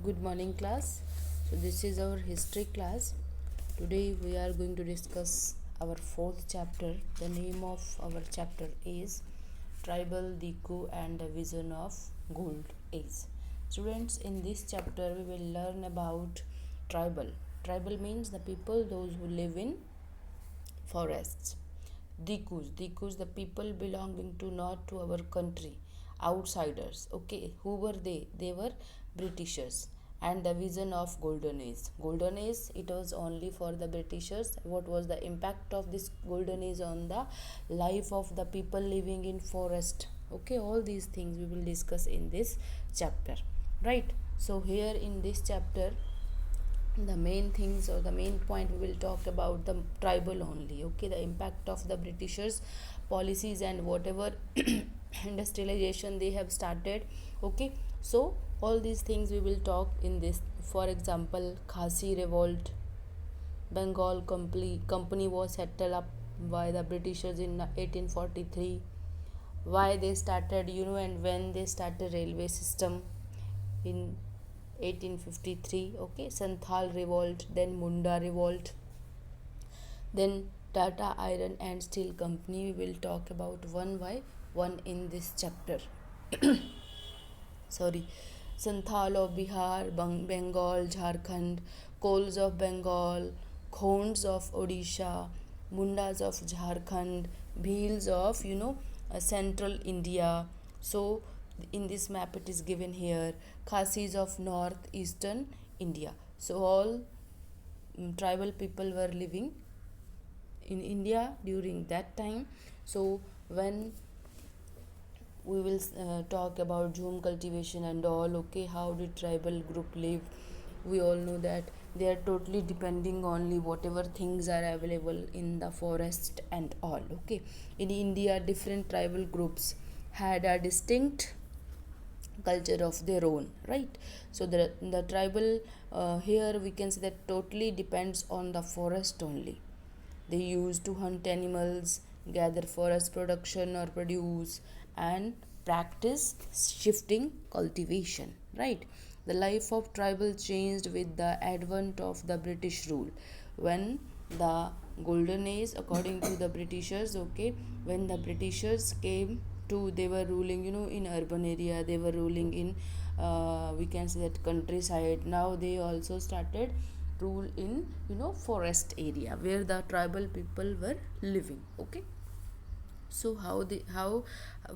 Good morning, class. So, this is our history class. Today, we are going to discuss our fourth chapter. The name of our chapter is Tribal Diku and the Vision of Gold Age. Students, in this chapter, we will learn about tribal. Tribal means the people, those who live in forests. Dikus, the people belonging to not to our country, outsiders. Okay, who were they? They were Britishers. And the vision of golden age. Golden age, it was only for the Britishers. What was the impact of this golden age on the life of the people living in forest? Okay, all these things we will discuss in this chapter. Right. So here in this chapter, the main things or the main point we will talk about the tribal only. Okay, the impact of the Britishers policies and whatever industrialization they have started. Okay, so all these things we will talk in this. For example, Khasi revolt. Bengal company was settled up by the Britishers in 1843. Why they started, and when they started railway system in 1853. Okay, Santhal revolt, then Munda revolt, then Tata Iron and Steel Company. We will talk about one by one in this chapter. Sorry. Santhal of Bihar, Bengal, Jharkhand, Kols of Bengal, Khonds of Odisha, Mundas of Jharkhand, Bhils of central India. So in this map it is given here, Khasis of northeastern India. So all tribal people were living in India during that time. So when we will talk about Jhum cultivation and all. Okay, how did tribal group live? We all know that they are totally depending only whatever things are available in the forest and all. Okay, in India, different tribal groups had a distinct culture of their own, right? So the tribal, here we can say that totally depends on the forest only. They used to hunt animals, gather forest production or produce, and practice shifting cultivation. Right? The life of tribal changed with the advent of the British rule. When the golden age, according to the Britishers, okay, when the Britishers came to, they were ruling, in urban area. They were ruling in, we can say that countryside. Now they also started rule in forest area where the tribal people were living. Okay, so how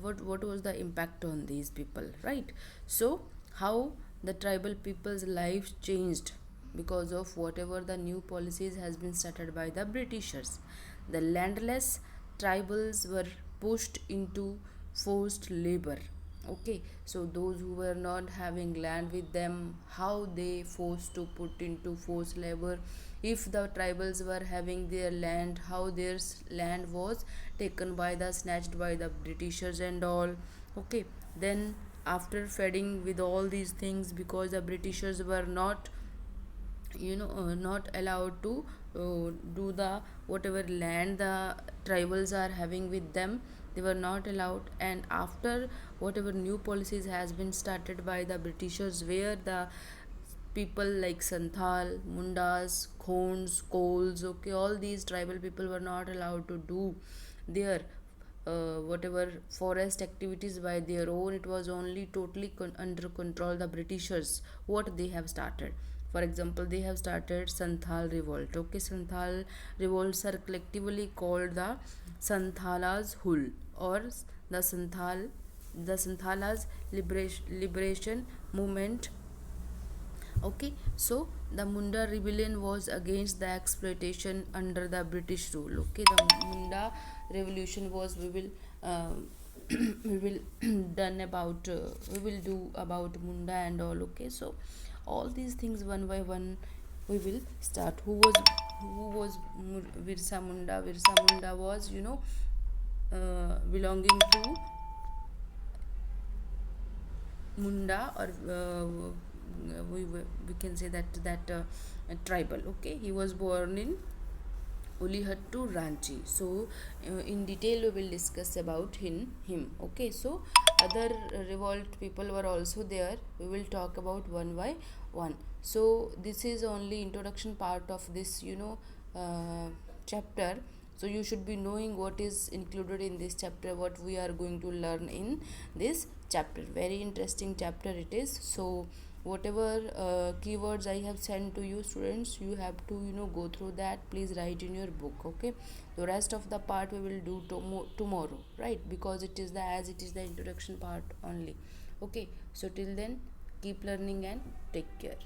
what was the impact on these people, right? So how the tribal people's lives changed because of whatever the new policies has been started by the Britishers. The landless tribals were pushed into forced labor. Okay, so those who were not having land with them, how they forced to put into forced labor. If the tribals were having their land, how their land was taken by the snatched by the Britishers and all. Okay, then after feeding with all these things, because the Britishers were not not allowed to do the whatever land the tribals are having with them, they were not allowed. And after whatever new policies has been started by the Britishers, where the people like Santhal, Mundas, Khonds, Kols, okay, all these tribal people were not allowed to do their whatever forest activities by their own. It was only totally under control the Britishers what they have started. For example, they have started Santhal revolt. Okay, Santhal revolts are collectively called the Santhalas Hul, or the Santhalas liberation movement. Okay, so the Munda rebellion was against the exploitation under the British rule. Okay, the Munda revolution was, we will we will done about we will do about Munda and all. Okay, so all these things one by one we will start. Who was Virsa Munda? Virsa Munda was, belonging to Munda, or we can say that tribal. Okay, he was born in Ulihattu Ranchi. So, in detail, we will discuss about him. Okay, so other revolt people were also there. We will talk about one by one. So, this is only introduction part of this, chapter. So, you should be knowing what is included in this chapter, what we are going to learn in this chapter. Very interesting chapter it is. So, whatever keywords I have sent to you students, you have to go through that. Please write in your book. Okay, the rest of the part we will do tomorrow, right? Because it is the introduction part only. Okay, so till then, keep learning and take care.